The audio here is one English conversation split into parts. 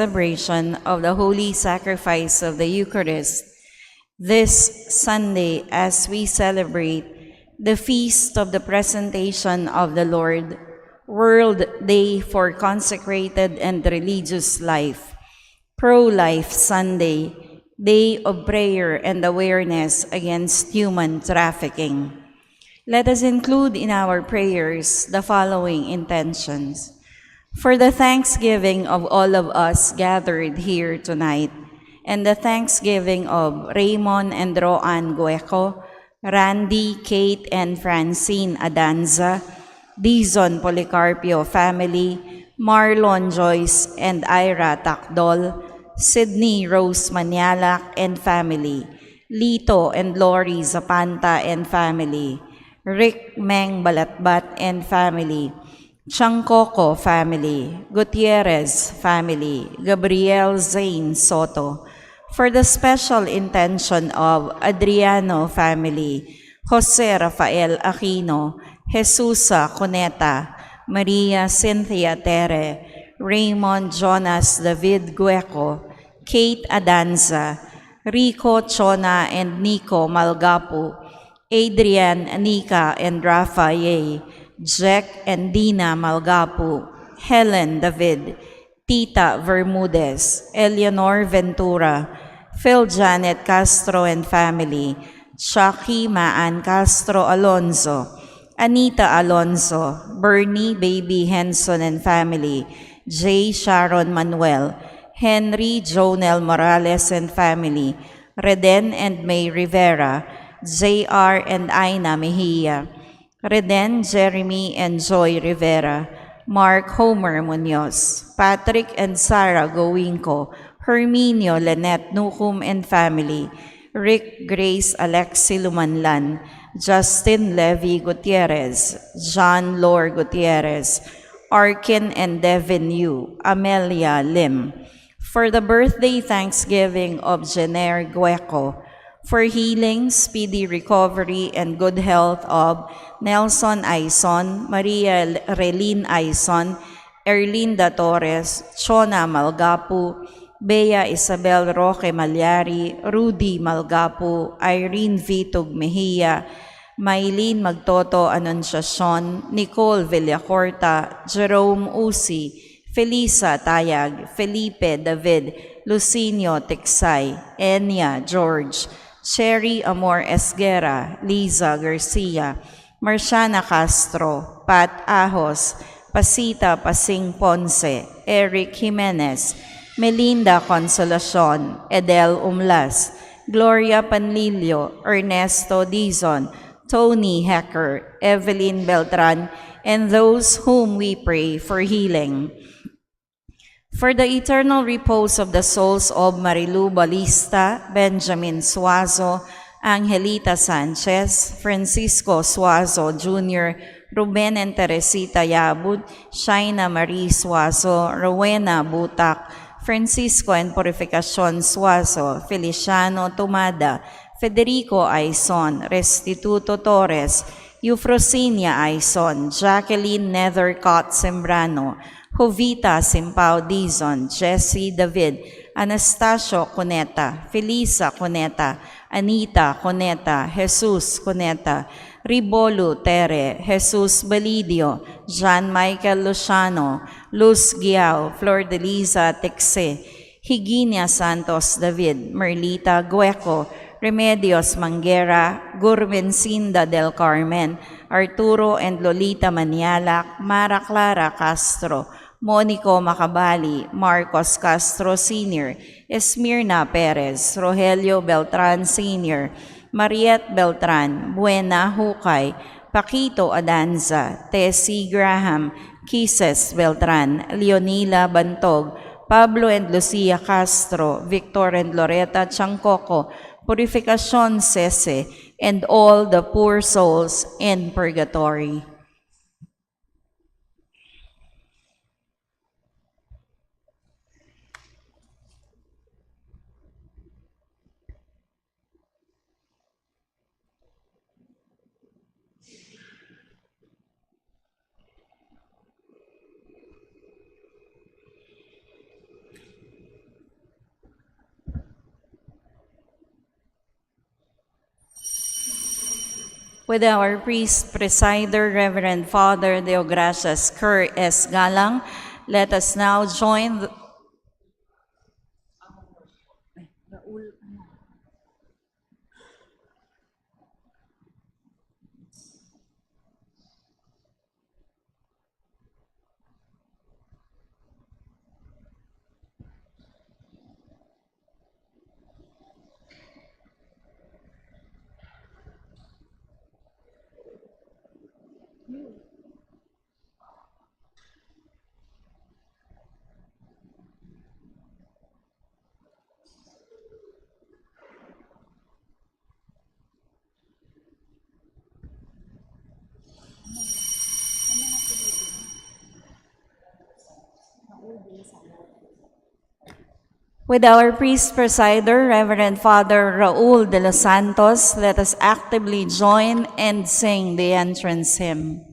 celebration of the holy sacrifice of the Eucharist this Sunday as we celebrate the feast of the presentation of the Lord, World Day for Consecrated and Religious Life, Pro-Life Sunday, Day of Prayer and Awareness Against Human Trafficking. Let us include in our prayers the following intentions. For the thanksgiving of all of us gathered here tonight, and the thanksgiving of Raymond and Roan Gueco, Randy, Kate, and Francine Adanza, Dizon Policarpio family, Marlon Joyce and Ira Takdol, Sydney Rose Manialak and family, Lito and Lori Zapanta and family, Rick Meng Balatbat and family, Changcoco family, Gutierrez family, Gabriel Zane Soto, for the special intention of Adriano family, Jose Rafael Aquino, Jesusa Cuneta, Maria Cynthia Tere, Raymond Jonas David Gueco, Kate Adanza, Rico Chona and Nico Malgapu, Adrian, Anika, and Rafa Ye, Jack and Dina Malgapu, Helen David, Tita Bermudez, Eleanor Ventura, Phil Janet Castro and family, Chucky Maan Castro Alonzo, Anita Alonzo, Bernie Baby Henson and family, J. Sharon Manuel, Henry Jonel Morales and family, Reden and May Rivera, J.R. and Aina Mejia, Reden, Jeremy and Joy Rivera, Mark Homer Munoz, Patrick and Sarah Gowinco, Herminio Lynette Nukum and family, Rick Grace Alexi Lumanlan, Justin Levy Gutierrez, John Lor Gutierrez, Arkin and Devin Yu, Amelia Lim, for the birthday thanksgiving of Jenner Gueco, for healing, speedy recovery, and good health of Nelson Aison, Maria Relin Aison, Erlinda Torres, Chona Malgapu, Bea Isabel Roque Malyari, Rudy Malgapu, Irene Vitug Mejia, Maylene Magtoto Anunciacion, Nicole Villacorta, Jerome Usi, Felisa Tayag, Felipe David, Lucinio Tiksay, Enya George, Sherry Amor Esguera, Liza Garcia, Marciana Castro, Pat Ahos, Pasita Pasing Ponce, Eric Jimenez, Melinda Consolacion, Edel Umlas, Gloria Panlilio, Ernesto Dizon, Tony Hecker, Evelyn Beltran, and those whom we pray for healing. For the eternal repose of the souls of Marilu Balista, Benjamin Suazo, Angelita Sanchez, Francisco Suazo Jr., Ruben and Teresita Yabud, Shaina Marie Suazo, Rowena Butak, Francisco and Purificacion Suazo, Feliciano Tumada, Federico Aison, Restituto Torres, Eufrosinia Aison, Jacqueline Nethercott Sembrano, Jovita Simpao Dizon, Jessie David, Anastasio Cuneta, Felisa Cuneta, Anita Cuneta, Jesus Cuneta, Ribolu Tere, Jesus Balidio, John Michael Luciano, Luz Giao, Flor de Liza Texe, Higinia Santos David, Merlita Gueco, Remedios Manguera, Gurbencinda del Carmen, Arturo and Lolita Manialak, Mara Clara Castro, Monico Macabali, Marcos Castro Sr., Esmirna Perez, Rogelio Beltran Sr., Mariette Beltran, Buena Hukay, Paquito Adanza, Tessie Graham, Kisses Beltran, Leonila Bantog, Pablo and Lucia Castro, Victor and Loretta Changcoco, Purificacion Sese, and all the poor souls in purgatory. with our priest, presider, Reverend Father Deogracias Cur S. Galang, let us now join with our priest presider, Reverend Father Raul de los Santos. Let us actively join and sing the entrance hymn.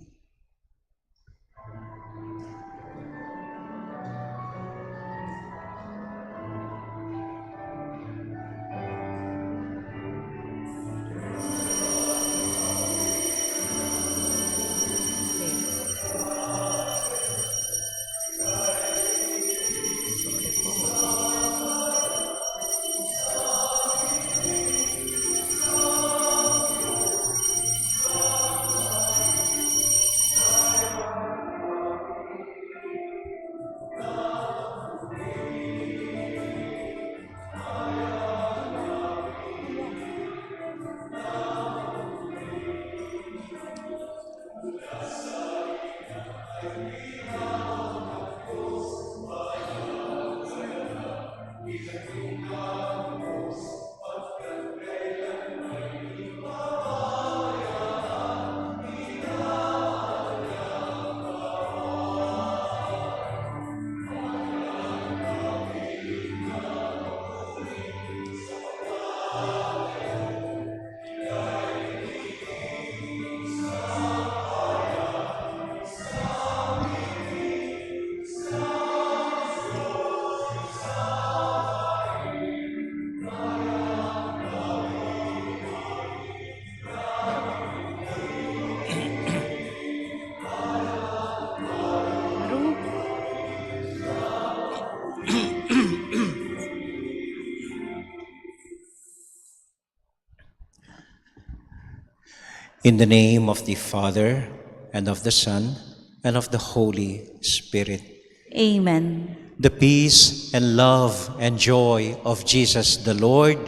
In the name of the Father, and of the Son, and of the Holy Spirit. Amen. The peace and love and joy of Jesus the Lord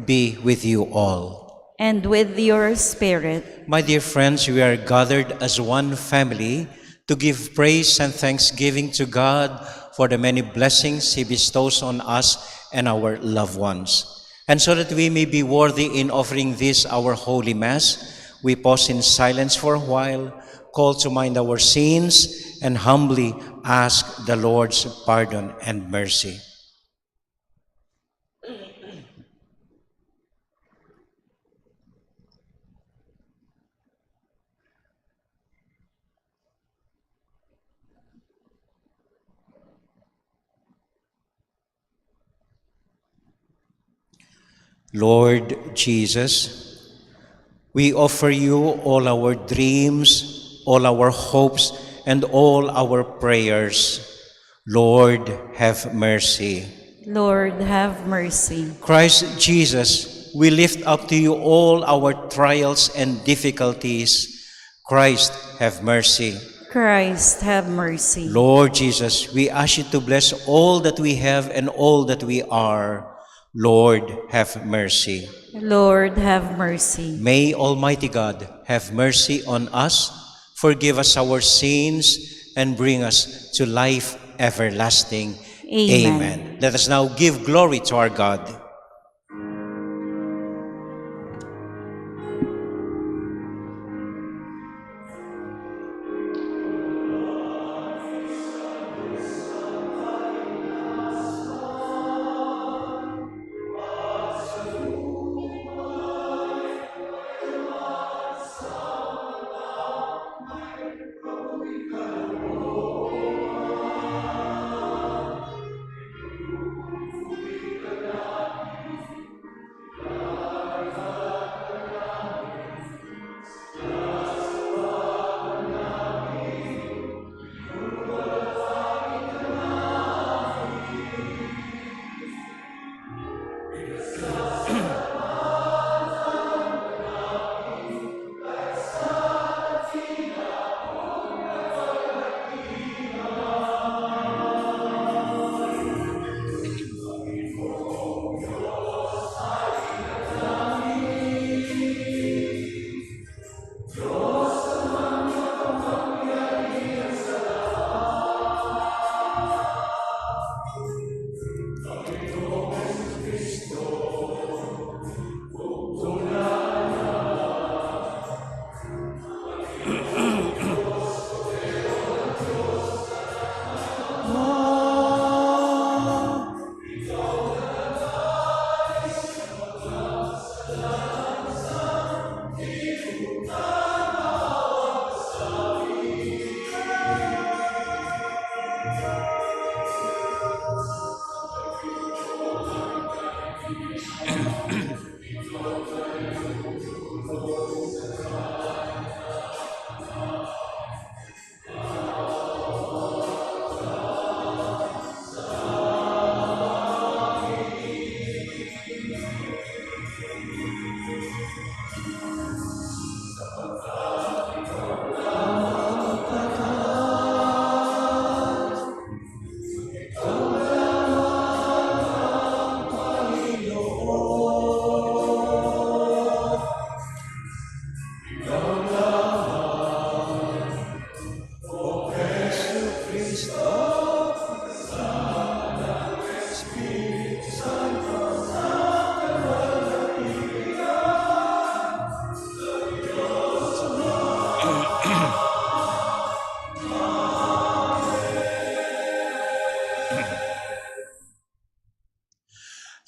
be with you all. And with your spirit. My dear friends, we are gathered as one family to give praise and thanksgiving to God for the many blessings He bestows on us and our loved ones. And so that we may be worthy in offering this our Holy Mass, we pause in silence for a while, call to mind our sins, and humbly ask the Lord's pardon and mercy. Lord Jesus, we offer you all our dreams, all our hopes, and all our prayers. Lord, have mercy. Lord, have mercy. Christ Jesus, we lift up to you all our trials and difficulties. Christ, have mercy. Christ, have mercy. Lord Jesus, we ask you to bless all that we have and all that we are. Lord, have mercy. Lord, have mercy. May Almighty God have mercy on us, forgive us our sins, and bring us to life everlasting. Amen. Let us now give glory to our God.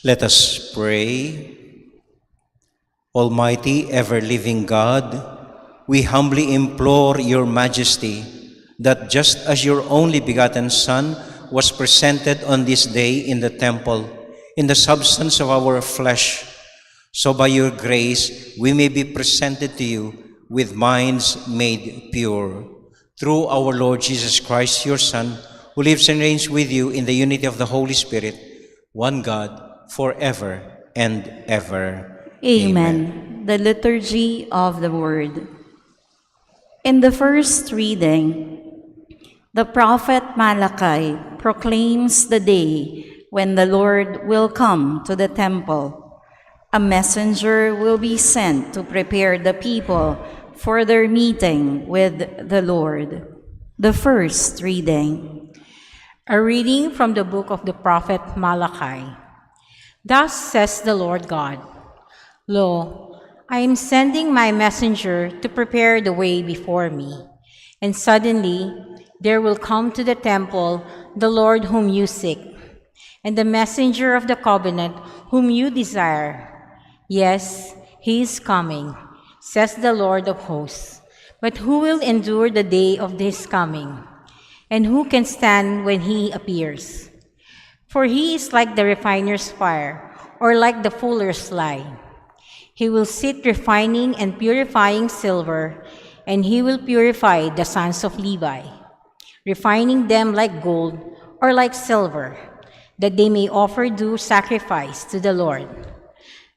Let us pray. Almighty, ever-living God, we humbly implore your majesty that just as your only begotten Son was presented on this day in the temple, in the substance of our flesh, so by your grace we may be presented to you with minds made pure. Through our Lord Jesus Christ, your Son, who lives and reigns with you in the unity of the Holy Spirit, one God, forever and ever. Amen. The Liturgy of the Word. In the first reading, the prophet Malachi proclaims the day when the Lord will come to the temple. A messenger will be sent to prepare the people for their meeting with the Lord. The first reading. A reading from the book of the prophet Malachi. Thus says the Lord God, Lo, I am sending my messenger to prepare the way before me. And suddenly there will come to the temple the Lord whom you seek, and the messenger of the covenant whom you desire. Yes, he is coming, says the Lord of hosts. But who will endure the day of his coming? And who can stand when he appears? For he is like the refiner's fire, or like the fuller's lye. He will sit refining and purifying silver, and he will purify the sons of Levi, refining them like gold or like silver, that they may offer due sacrifice to the Lord.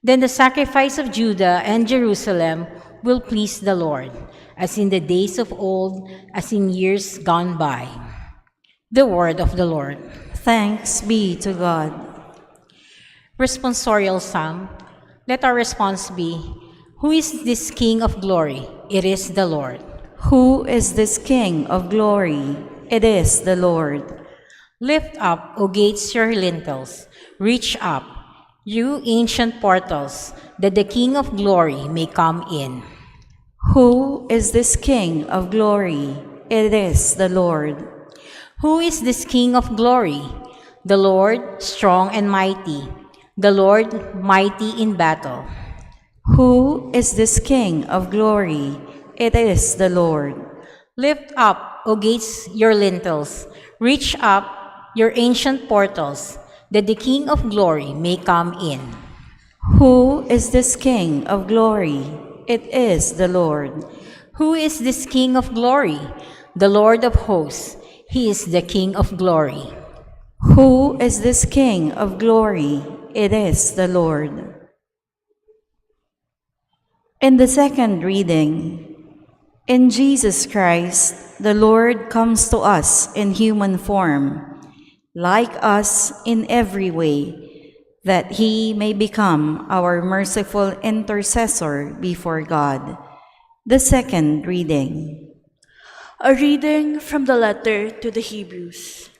Then the sacrifice of Judah and Jerusalem will please the Lord, as in the days of old, as in years gone by. The word of the Lord. Thanks be to God. Responsorial Psalm. Let our response be, Who is this King of glory? It is the Lord. Who is this King of glory? It is the Lord. Lift up, O gates, your lintels. Reach up, you ancient portals, that the King of glory may come in. Who is this King of glory? It is the Lord. Who is this King of glory? The Lord, strong and mighty, the Lord, mighty in battle. Who is this King of glory? It is the Lord. Lift up, O gates, your lintels. Reach up, your ancient portals, that the King of glory may come in. Who is this King of glory? It is the Lord. Who is this King of glory? The Lord of hosts. He is the King of glory. Who is this King of glory? It is the Lord. In the second reading, in Jesus Christ, the Lord comes to us in human form, like us in every way, that he may become our merciful intercessor before God. The second reading. A reading from the letter to the Hebrews.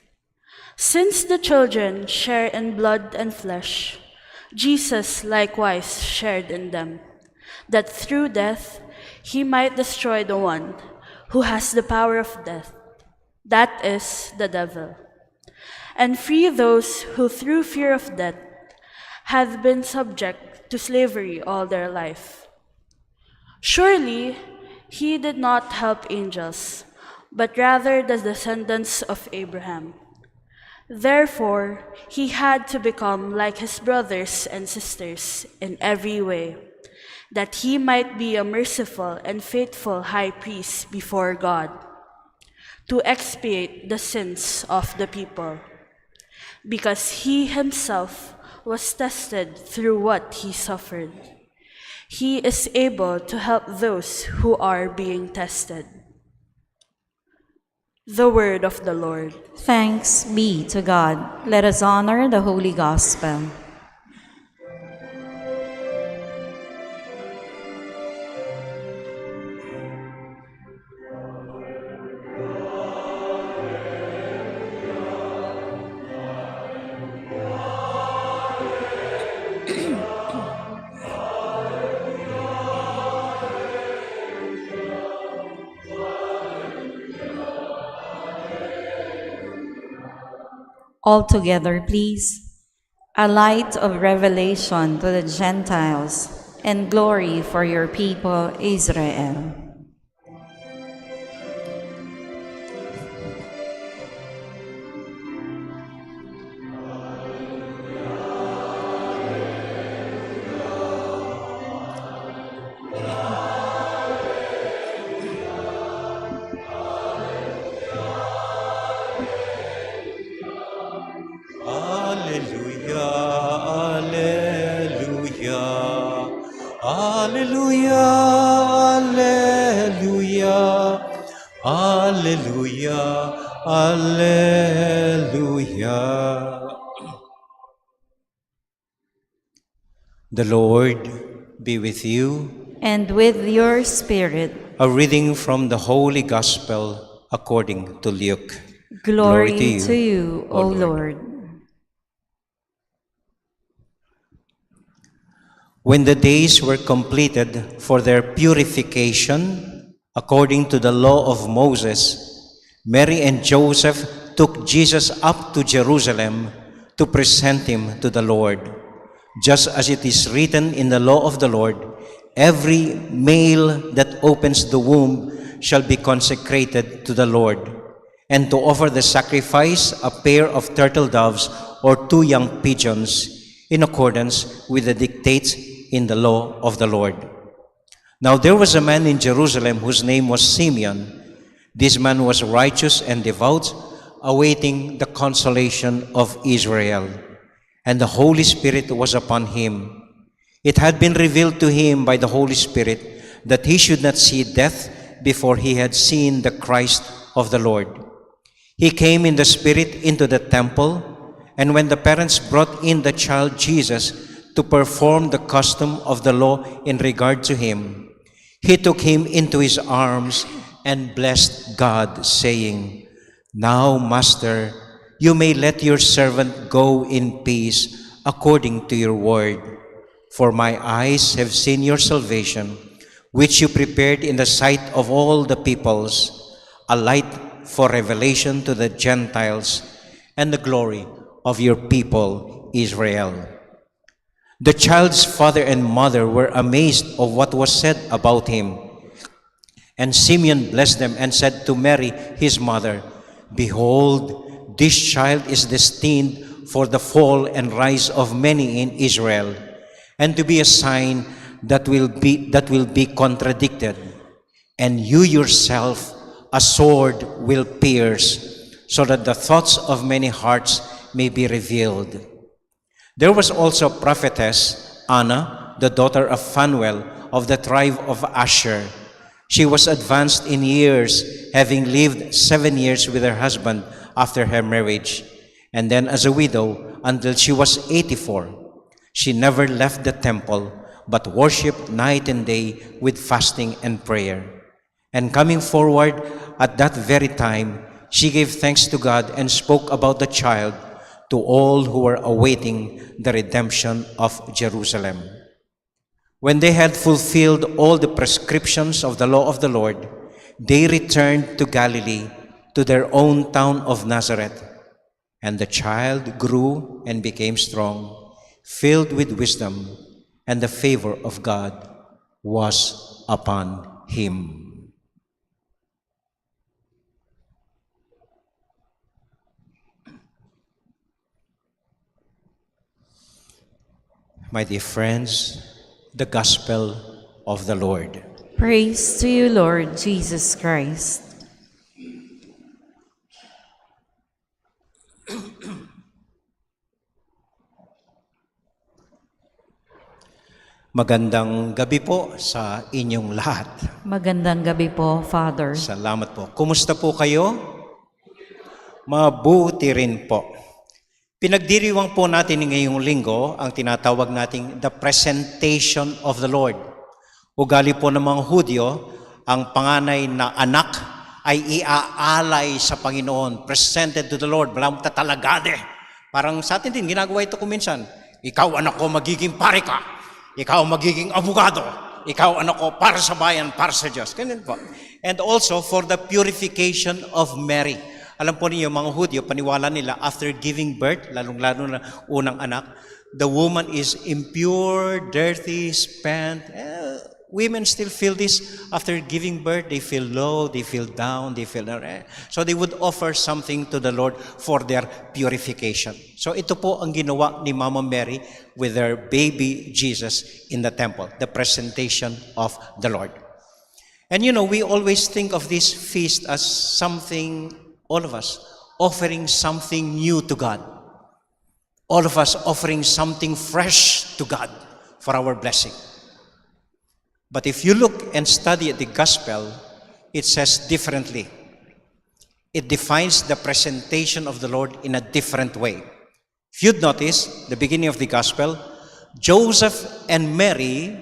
Since the children share in blood and flesh, Jesus likewise shared in them, that through death he might destroy the one who has the power of death, that is, the devil, and free those who through fear of death have been subject to slavery all their life. Surely he did not help angels, but rather the descendants of Abraham. Therefore, he had to become like his brothers and sisters in every way, that he might be a merciful and faithful high priest before God, to expiate the sins of the people, because he himself was tested through what he suffered. He is able to help those who are being tested. The word of the Lord. Thanks be to God. Let us honor the Holy Gospel. All together, please. a light of revelation to the Gentiles, and glory for your people Israel. Alleluia, alleluia, alleluia, alleluia, alleluia, alleluia. The Lord be with you. And with your spirit, A reading from the Holy Gospel according to Luke. glory to you, O Lord. When the days were completed for their purification, according to the law of Moses, Mary and Joseph took Jesus up to Jerusalem to present him to the Lord. Just as it is written in the law of the Lord, every male that opens the womb shall be consecrated to the Lord, and to offer the sacrifice a pair of turtle doves or 2 young pigeons, in accordance with the dictates in the law of the Lord. Now there was a man in Jerusalem whose name was Simeon. This man was righteous and devout, awaiting the consolation of Israel. And the Holy Spirit was upon him. It had been revealed to him by the Holy Spirit that he should not see death before he had seen the Christ of the Lord. He came in the Spirit into the temple, and when the parents brought in the child Jesus to perform the custom of the law in regard to him, he took him into his arms and blessed God, saying, "Now, Master, you may let your servant go in peace according to your word. For my eyes have seen your salvation, which you prepared in the sight of all the peoples, a light for revelation to the Gentiles and the glory of your people Israel." The child's father and mother were amazed of what was said about him. And Simeon blessed them and said to Mary, his mother, "Behold, this child is destined for the fall and rise of many in Israel, and to be a sign that will be contradicted. And you yourself a sword will pierce, so that the thoughts of many hearts may be revealed." There was also a prophetess, Anna, the daughter of Phanuel of the tribe of Asher. She was advanced in years, having lived 7 years with her husband after her marriage, and then as a widow until she was 84. She never left the temple, but worshipped night and day with fasting and prayer. And coming forward at that very time, she gave thanks to God and spoke about the child to all who were awaiting the redemption of Jerusalem. When they had fulfilled all the prescriptions of the law of the Lord, they returned to Galilee, to their own town of Nazareth. And the child grew and became strong, filled with wisdom, and the favor of God was upon him. My dear friends, the Gospel of the Lord. Praise to you, Lord Jesus Christ. Magandang gabi po sa inyong lahat. Magandang gabi po, Father. Salamat po. Kumusta po kayo? Mabuti rin po. Pinagdiriwang po natin ngayong linggo ang tinatawag nating the presentation of the Lord. Ugali po ng mga Hudyo, ang panganay na anak ay iaalay sa Panginoon, presented to the Lord, walang tatalagade. Parang sa atin din, ginagawa ito kuminsan. Ikaw anak ko, magiging pare ka. Ikaw magiging abogado. Ikaw anak ko, para sa bayan, para sa Diyos. Ganyan po. And also for the purification of Mary. Alam po niyo, mga Hudyo, paniwala nila, after giving birth, lalong-lalo na unang anak, the woman is impure, dirty, spent. Women still feel this after giving birth. They feel low, they feel down, they feel... So they would offer something to the Lord for their purification. So ito po ang ginawa ni Mama Mary with their baby Jesus in the temple, the presentation of the Lord. And you know, we always think of this feast as something, all of us, offering something new to God. All of us offering something fresh to God for our blessing. But if you look and study the gospel, it says differently. It defines the presentation of the Lord in a different way. If you'd notice, the beginning of the gospel, Joseph and Mary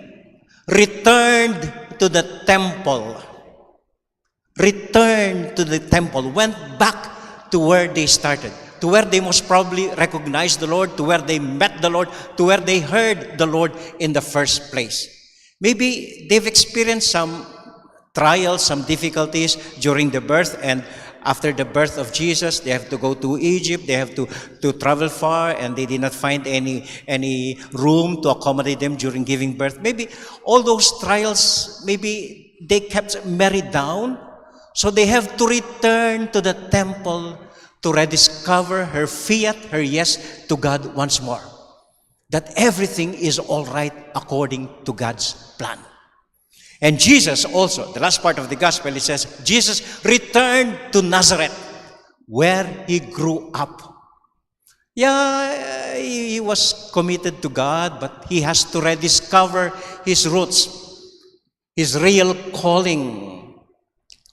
returned to the temple. Returned to the temple, went back to where they started, to where they most probably recognized the Lord, to where they met the Lord, to where they heard the Lord in the first place. Maybe they've experienced some trials, some difficulties during the birth, and after the birth of Jesus, they have to go to Egypt, they have to travel far, and they did not find any room to accommodate them during giving birth. Maybe all those trials, maybe they kept Mary down, so they have to return to the temple to rediscover her fiat, her yes to God once more. That everything is all right according to God's plan. And Jesus also, the last part of the gospel, it says, Jesus returned to Nazareth, where he grew up. Yeah, he was committed to God, but he has to rediscover his roots, his real calling,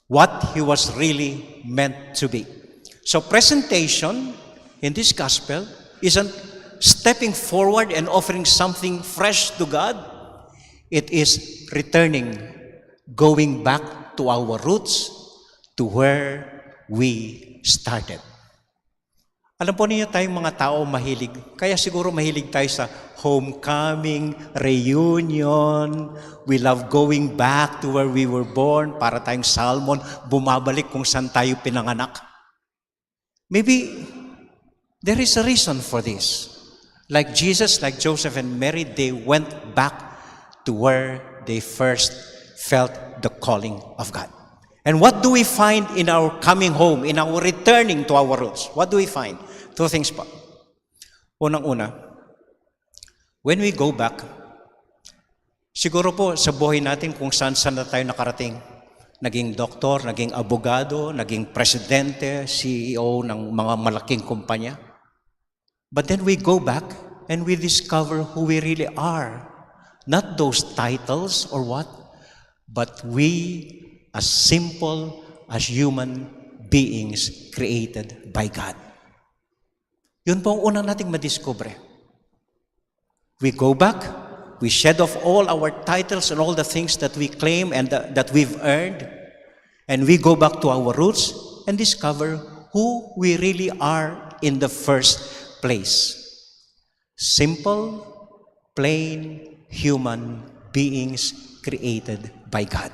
what he was really meant to be. So presentation in this gospel isn't stepping forward and offering something fresh to God. It is returning, going back to our roots, to where we started. Alam po niyo tayong mga tao mahilig, kaya siguro mahilig tayo sa homecoming, reunion. We love going back to where we were born, para tayong salmon, bumabalik kung saan tayo pinanganak. Maybe there is a reason for this. Like Jesus, like Joseph and Mary, they went back to where they first felt the calling of God. And what do we find in our coming home, in our returning to our roots? What do we find? Two things pa. Unang-una, when we go back, siguro po sa buhay natin kung saan-saan na tayo nakarating. Naging doktor, naging abogado, naging presidente, CEO ng mga malaking kumpanya. But then we go back and we discover who we really are. Not those titles or what, but we as simple as human beings created by God. Yun po ang unang nating madiscover. We go back, we shed off all our titles and all the things that we claim and that we've earned, and we go back to our roots and discover who we really are in the first place. Simple, plain, human beings created by God.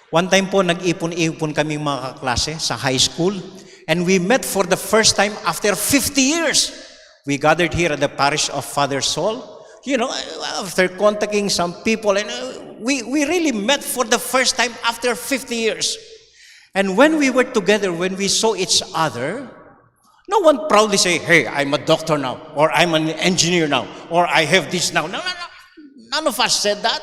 One time po, nag-ipon-ipon kami mga kaklase sa high school, and we met for the first time after 50 years. We gathered here at the Parish of Father Saul, you know, after contacting some people, and we really met for the first time after 50 years. And when we were together, when we saw each other, no one proudly say, hey, I'm a doctor now, or I'm an engineer now, or I have this now. No. None of us said that.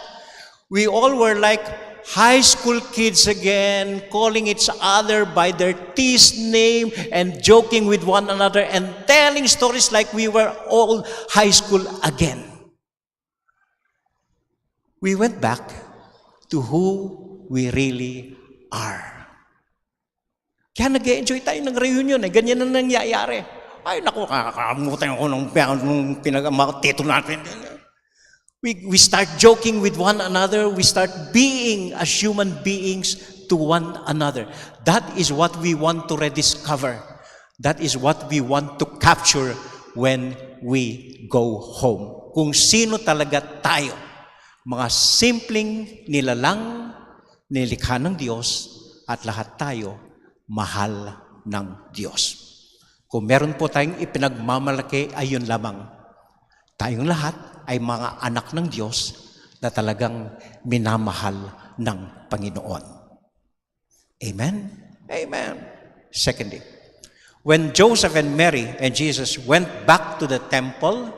We all were like high school kids again, calling each other by their teased name and joking with one another and telling stories like we were all high school again. We went back to who we really are. Kaya nag-enjoy tayo ng reunion, ganyan na nangyayari. Ay, naku, kakakamutan ako nung pinag-tito natin. We start joking with one another. We start being as human beings to one another. That is what we want to rediscover. That is what we want to capture when we go home. Kung sino talaga tayo. Mga simpleng nilalang, nilikha ng Diyos, at lahat tayo mahal ng Diyos. Kung meron po tayong ipinagmamalaki, ay yun lamang. Tayong lahat ay mga anak ng Diyos na talagang minamahal ng Panginoon. Amen? Amen. Secondly, when Joseph and Mary and Jesus went back to the temple,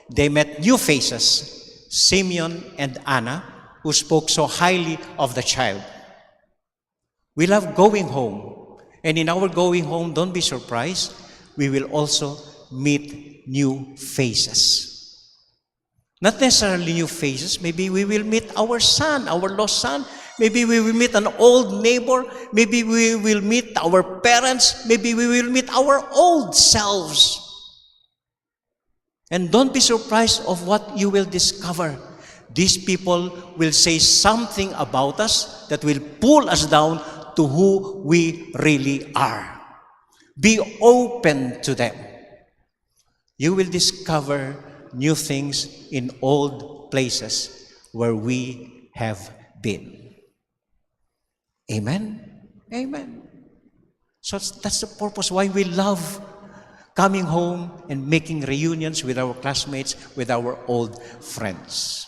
they met new faces, Simeon and Anna, who spoke so highly of the child. We love going home. And in our going home, don't be surprised, we will also meet new faces. Not necessarily new faces. Maybe we will meet our son, our lost son. Maybe we will meet an old neighbor. Maybe we will meet our parents. Maybe we will meet our old selves. And don't be surprised of what you will discover. These people will say something about us that will pull us down to who we really are. Be open to them. You will discover new things in old places where we have been. Amen? Amen. So that's the purpose why we love coming home and making reunions with our classmates, with our old friends.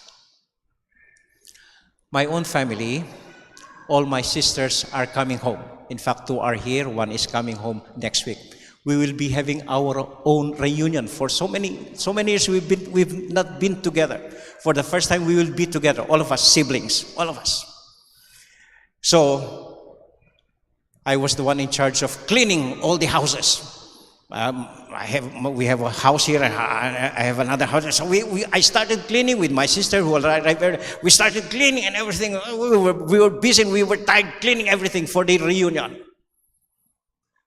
My own family, all my sisters are coming home. In fact, two are here. One is coming home next week. We will be having our own reunion. For so many years we've not been together. For the first time we will be together, all of us siblings, all of us. So I was the one in charge of cleaning all the houses. We have a house here, and I have another house. So I started cleaning with my sister, who was right there. We started cleaning and everything. We were busy and we were tired cleaning everything for the reunion.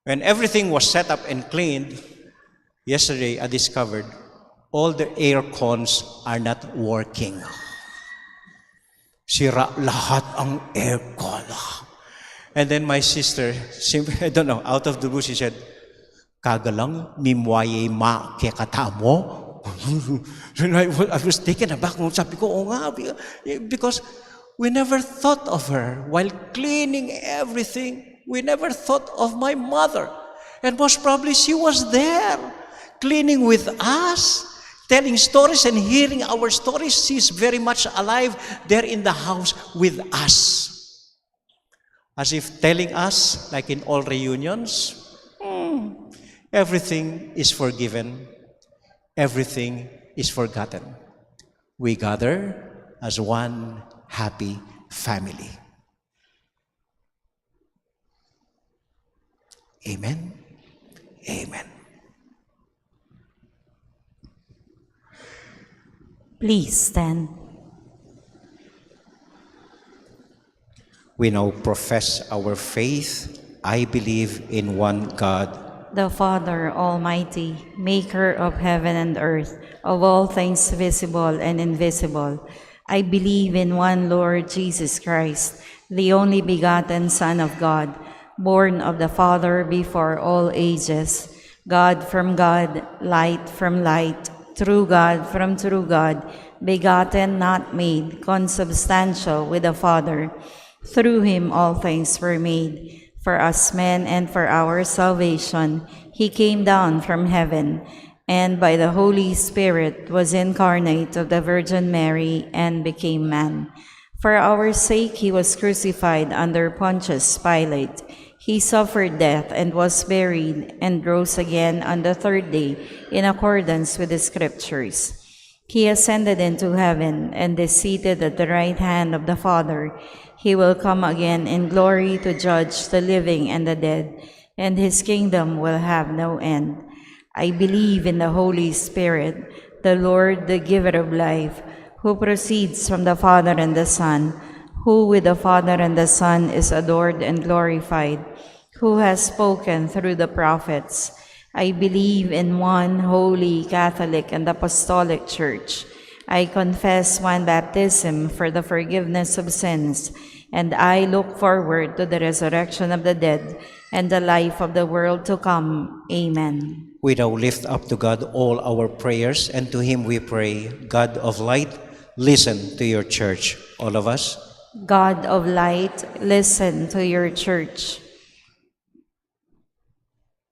When everything was set up and cleaned, yesterday I discovered all the air cons are not working. Sira lahat ang aircon. And then my sister, I don't know, out of the blue, she said, "Kagalang mimwaye ma ke katamo." I was taken aback. Sabi ko, "Oo nga," because we never thought of her while cleaning everything. We never thought of my mother. And most probably she was there, cleaning with us, telling stories and hearing our stories. She's very much alive there in the house with us. As if telling us, like in all reunions, everything is forgiven, everything is forgotten. We gather as one happy family. Amen. Amen. Please stand. We now profess our faith. I believe in one God, The Father Almighty, maker of heaven and earth, of all things visible and invisible. I believe in one Lord Jesus Christ, the only begotten Son of God, born of the Father before all ages, God from God, light from light, true God from true God, begotten, not made, consubstantial with the Father. Through him all things were made. For us men and for our salvation, he came down from heaven, and by the Holy Spirit was incarnate of the Virgin Mary and became man. For our sake he was crucified under Pontius Pilate. He suffered death and was buried, and rose again on the third day in accordance with the Scriptures. He ascended into heaven and is seated at the right hand of the Father. He will come again in glory to judge the living and the dead, and his kingdom will have no end. I believe in the Holy Spirit, the Lord, the giver of life, who proceeds from the Father and the Son, who with the Father and the Son is adored and glorified, who has spoken through the prophets. I believe in one holy, Catholic, and Apostolic Church. I confess one baptism for the forgiveness of sins, and I look forward to the resurrection of the dead and the life of the world to come. Amen. we now lift up to God all our prayers, and to him we pray. God of light, listen to your church. All of us. God of light, listen to your church.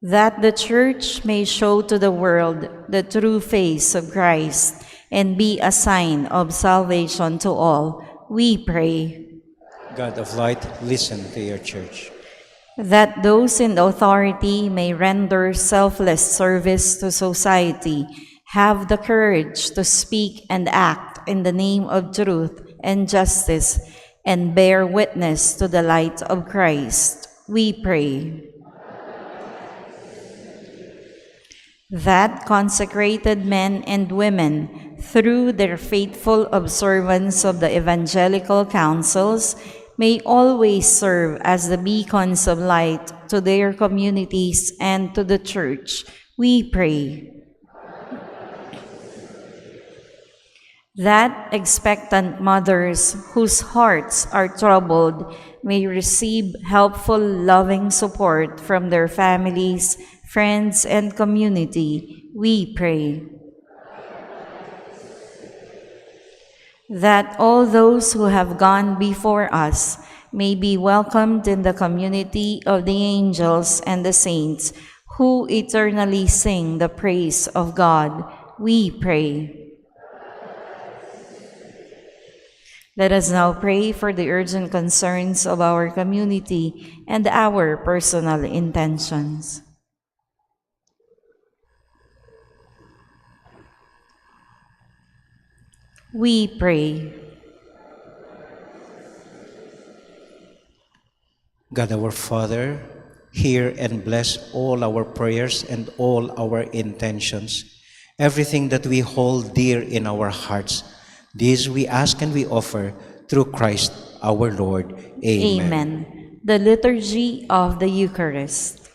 that the Church may show to the world the true face of Christ and be a sign of salvation to all, we pray. God of light, listen to your church. That those in authority may render selfless service to society, have the courage to speak and act in the name of truth and justice, and bear witness to the light of Christ, we pray. That consecrated men and women, through their faithful observance of the evangelical counsels, may always serve as the beacons of light to their communities and to the Church, we pray. That expectant mothers whose hearts are troubled may receive helpful, loving support from their families, friends, and community, we pray. That all those who have gone before us may be welcomed in the community of the angels and the saints who eternally sing the praise of God, we pray. Let us now pray for the urgent concerns of our community and our personal intentions. We pray. God our Father, hear and bless all our prayers and all our intentions, everything that we hold dear in our hearts. This we ask and we offer through Christ our Lord. Amen. Amen. The Liturgy of the Eucharist.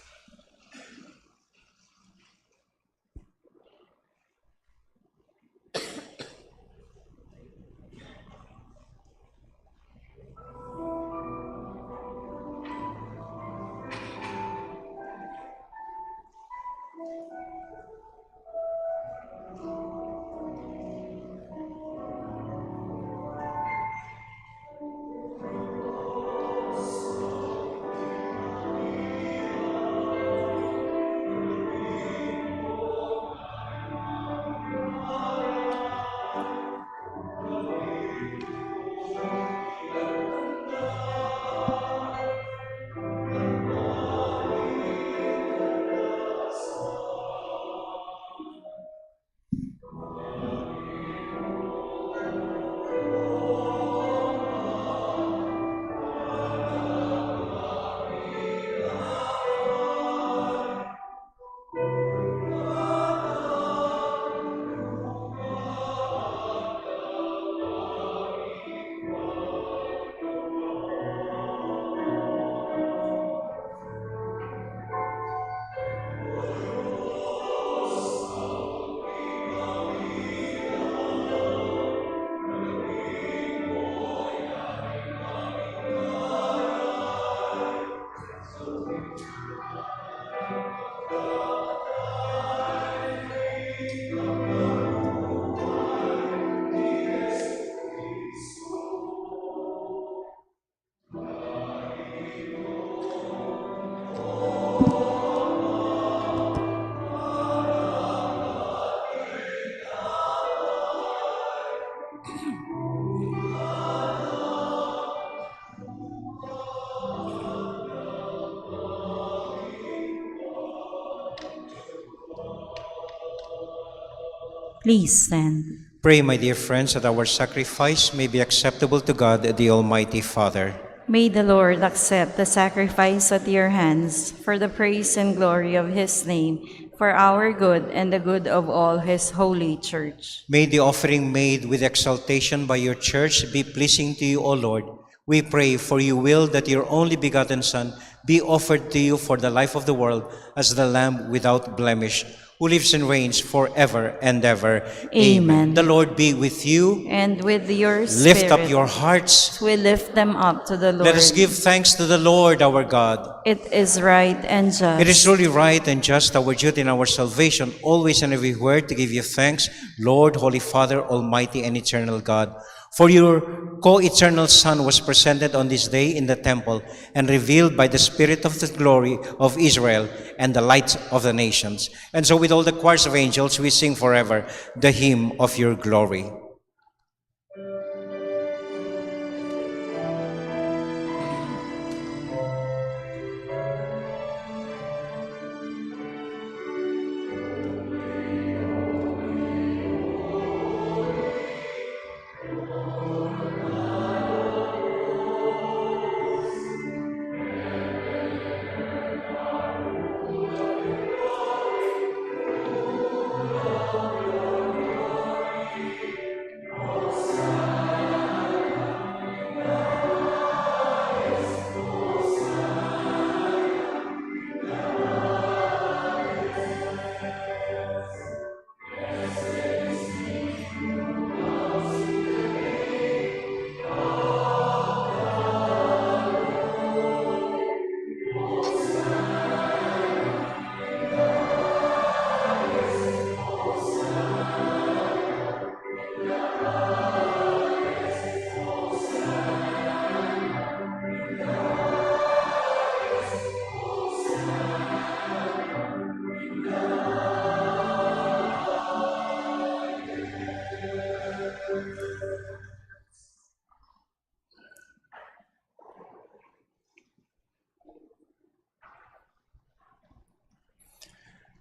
Please stand. Pray, my dear friends, that our sacrifice may be acceptable to God, the Almighty Father. May the Lord accept the sacrifice at your hands for the praise and glory of his name, for our good and the good of all his holy church. May the offering made with exaltation by your church be pleasing to you, O Lord. We pray, for you will that your only begotten Son be offered to you for the life of the world as the Lamb without blemish, who lives and reigns forever and ever. Amen. The Lord be with you. And with your spirit, Lift up your hearts. we lift them up to the Lord. Let us give thanks to the Lord our God. It is right and just. It is truly right and just, our duty and our salvation, always and everywhere to give you thanks, Lord, Holy Father, Almighty and eternal God. For your co-eternal Son was presented on this day in the temple and revealed by the Spirit of the glory of Israel and the light of the nations. And so with all the choirs of angels, we sing forever the hymn of your glory.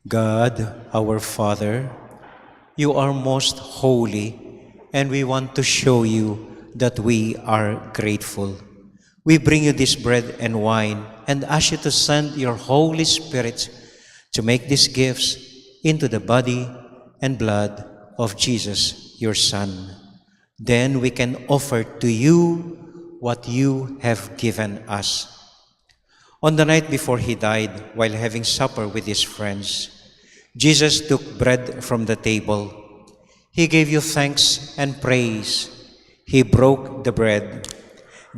God, our Father, you are most holy, and we want to show you that we are grateful. We bring you this bread and wine and ask you to send your Holy Spirit to make these gifts into the body and blood of Jesus, your Son. Then we can offer to you what you have given us. On the night before he died, while having supper with his friends, Jesus took bread from the table. He gave you thanks and praise. He broke the bread,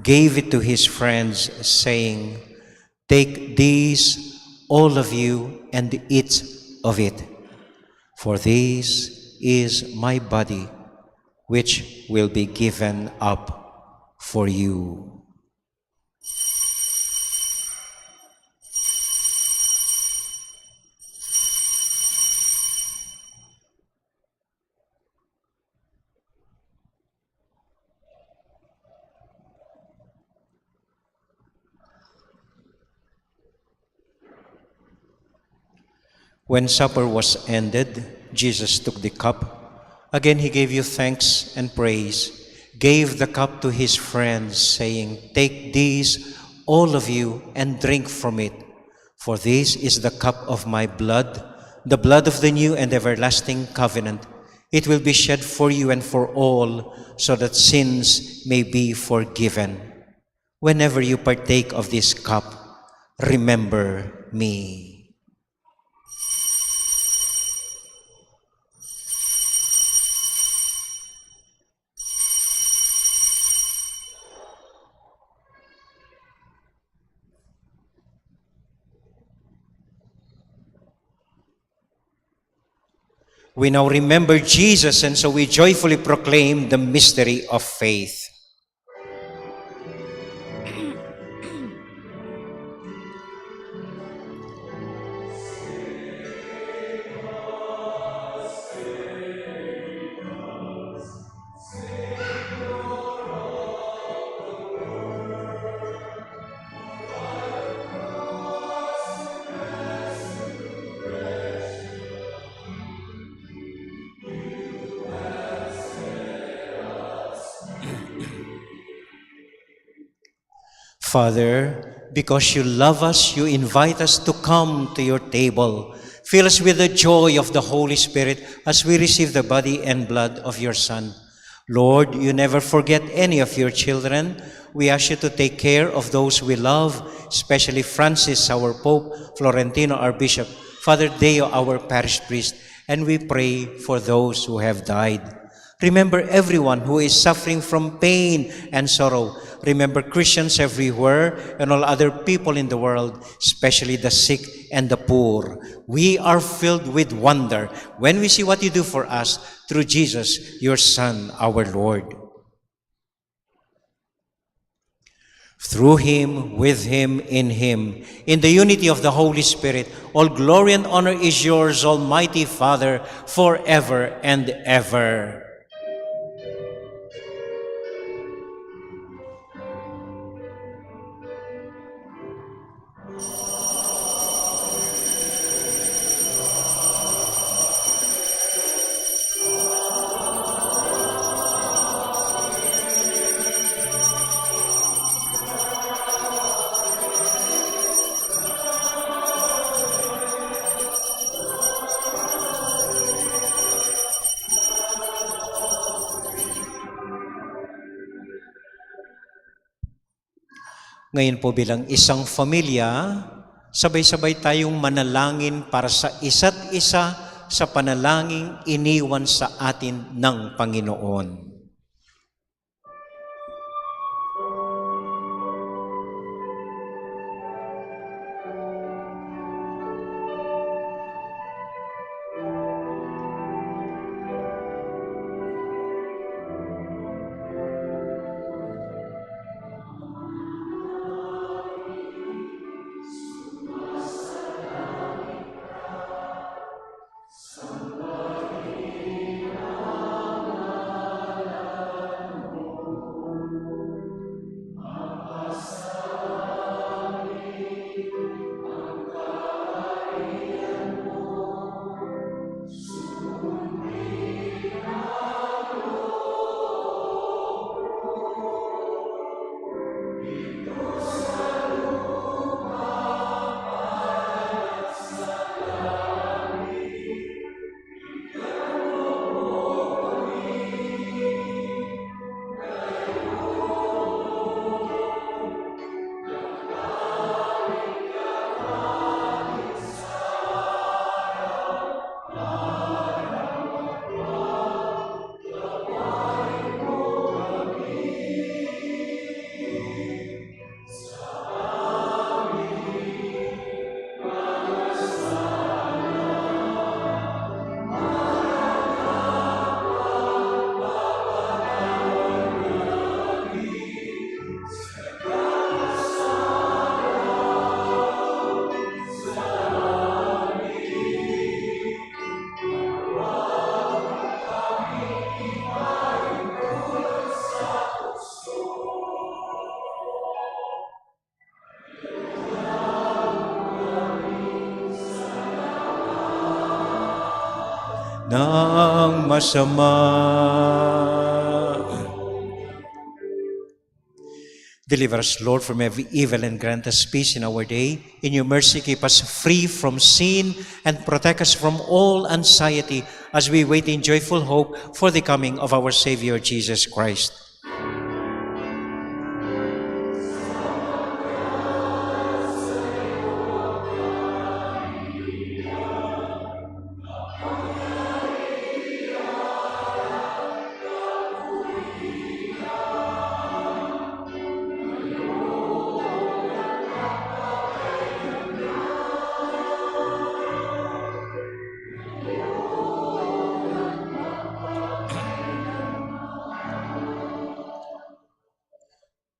gave it to his friends, saying, "Take these, all of you, and eat of it. For this is my body, which will be given up for you." When supper was ended, Jesus took the cup. Again he gave you thanks and praise, gave the cup to his friends, saying, "Take these, all of you, and drink from it. For this is the cup of my blood, the blood of the new and everlasting covenant. It will be shed for you and for all, so that sins may be forgiven. Whenever you partake of this cup, remember me." We now remember Jesus, and so we joyfully proclaim the mystery of faith. Father, because you love us, you invite us to come to your table. Fill us with the joy of the Holy Spirit as we receive the body and blood of your Son. Lord, you never forget any of your children. We ask you to take care of those we love, especially Francis, our Pope, Florentino, our Bishop, Father Deo, our parish priest, and we pray for those who have died. Remember everyone who is suffering from pain and sorrow. Remember Christians everywhere and all other people in the world, especially the sick and the poor. We are filled with wonder when we see what you do for us through Jesus, your Son, our Lord. Through him, with him, in the unity of the Holy Spirit, all glory and honor is yours, Almighty Father, forever and ever. Ngayon po bilang isang pamilya, sabay-sabay tayong manalangin para sa isa't isa sa panalangin iniwan sa atin ng Panginoon. Ng masama. Deliver us, Lord, from every evil and grant us peace in our day. In your mercy, keep us free from sin and protect us from all anxiety as we wait in joyful hope for the coming of our Savior, Jesus Christ.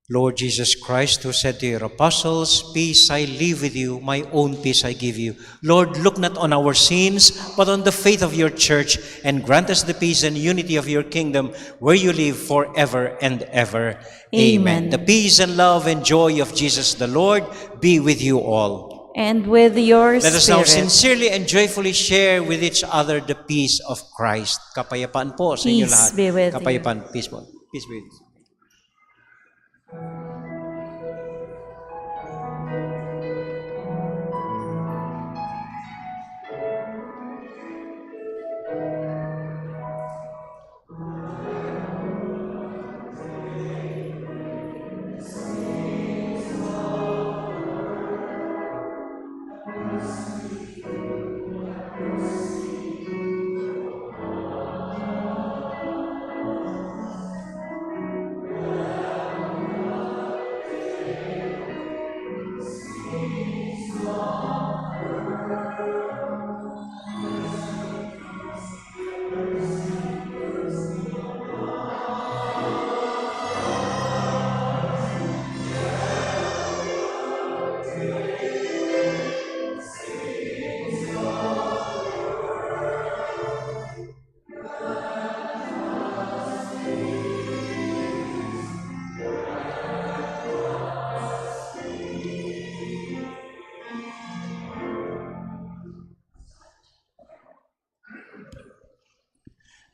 Lord Jesus Christ, who said to your apostles, "Peace I leave with you, my own peace I give you." Lord, look not on our sins, but on the faith of your church, and grant us the peace and unity of your kingdom, where you live forever and ever. Amen. The peace and love and joy of Jesus the Lord be with you all. And with your Let us now spirit. sincerely and joyfully share with each other the peace of Christ. Kapayapaan po sa inyo Peace lahat. be with you. Kapayapaan, peace po. Peace be with you.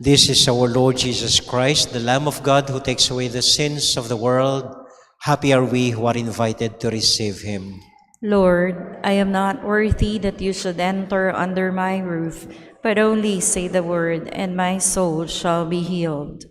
This is our Lord Jesus Christ, the Lamb of God who takes away the sins of the world. Happy are we who are invited to receive him. Lord, I am not worthy that you should enter under my roof, but only say the word, and my soul shall be healed.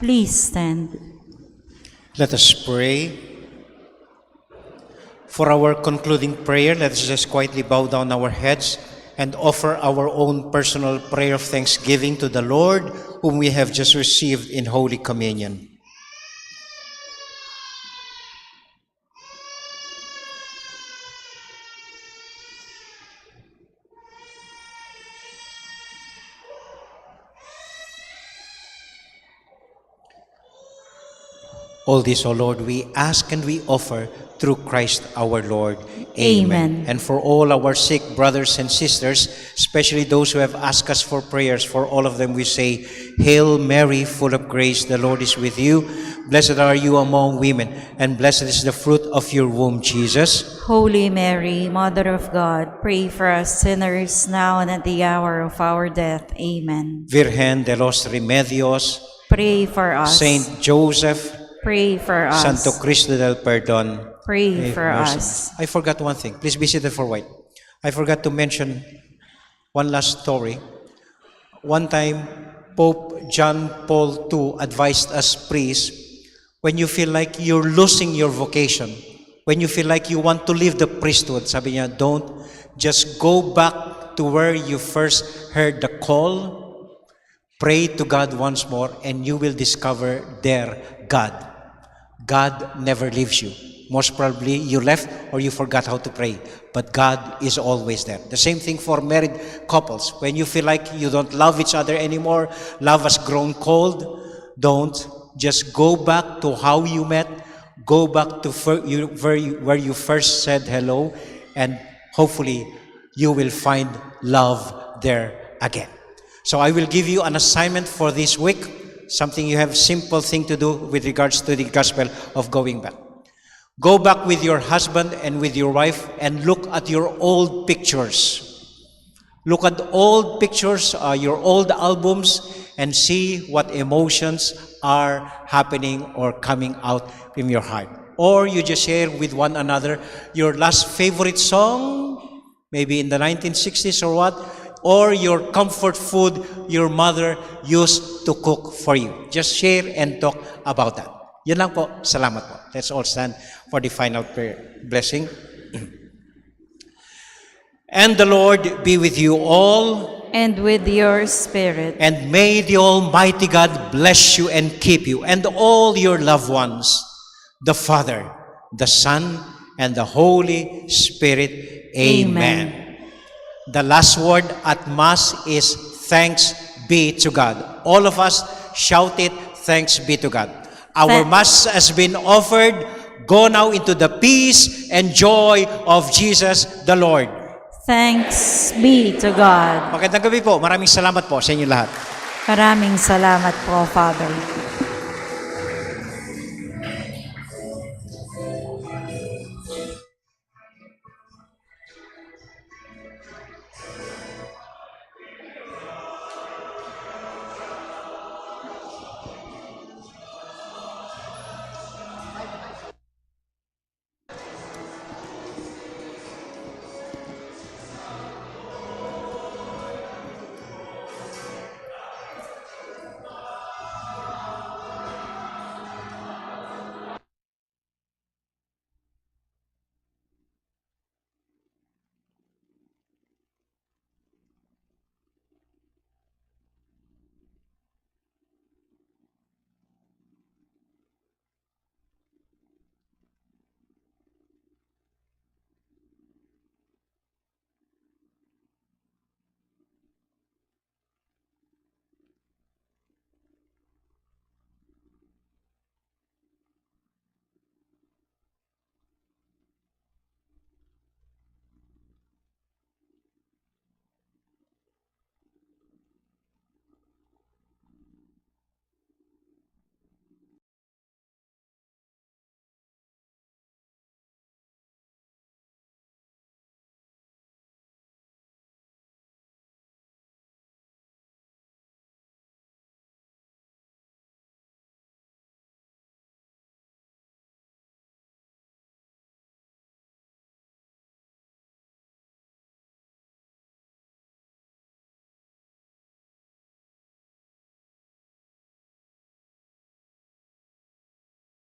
Please stand. Let us pray. For our concluding prayer, let us just quietly bow down our heads and offer our own personal prayer of thanksgiving to the Lord, whom we have just received in Holy Communion. All this, O Lord, we ask and we offer through Christ our Lord. Amen. And for all our sick brothers and sisters, especially those who have asked us for prayers, for all of them we say, Hail Mary, full of grace, the Lord is with you. Blessed are you among women, and blessed is the fruit of your womb, Jesus. Holy Mary, Mother of God, pray for us sinners now and at the hour of our death. Amen. Virgen de los Remedios, Pray for us. Saint Joseph, Pray for us. Santo Cristo del Perdón. Pray for mercy. us. I forgot one thing. Please be seated for white. I forgot to mention one last story. One time, Pope John Paul II advised us priests, when you feel like you're losing your vocation, when you feel like you want to leave the priesthood, sabi niya, don't. Just go back to where you first heard the call, pray to God once more, and you will discover there God. God never leaves you. Most probably you left or you forgot how to pray, but God is always there. The same thing for married couples. When you feel like you don't love each other anymore, love has grown cold, don't. Just go back to how you met, go back to where you first said hello, and hopefully you will find love there again. So I will give you an assignment for this week, something you have simple thing to do with regards to the gospel of going back. Go back with your husband and with your wife and look at your old pictures. Look at old pictures, your old albums, and see what emotions are happening or coming out from your heart. Or you just share with one another your last favorite song, maybe in the 1960s or what, or your comfort food your mother used to cook for you. Just share and talk about that. Yun lang po. Salamat po. Let's all stand for the final prayer. Blessing. And the Lord be with you all. And with your spirit. And may the Almighty God bless you and keep you and all your loved ones, the Father, the Son, and the Holy Spirit. Amen. The last word at Mass is thanks be to God. All of us shout it, thanks be to God. Our Mass has been offered. Go now into the peace and joy of Jesus the Lord. Thanks be to God. Magandang gabi po. Maraming salamat po sa inyo lahat. Maraming salamat po, Father.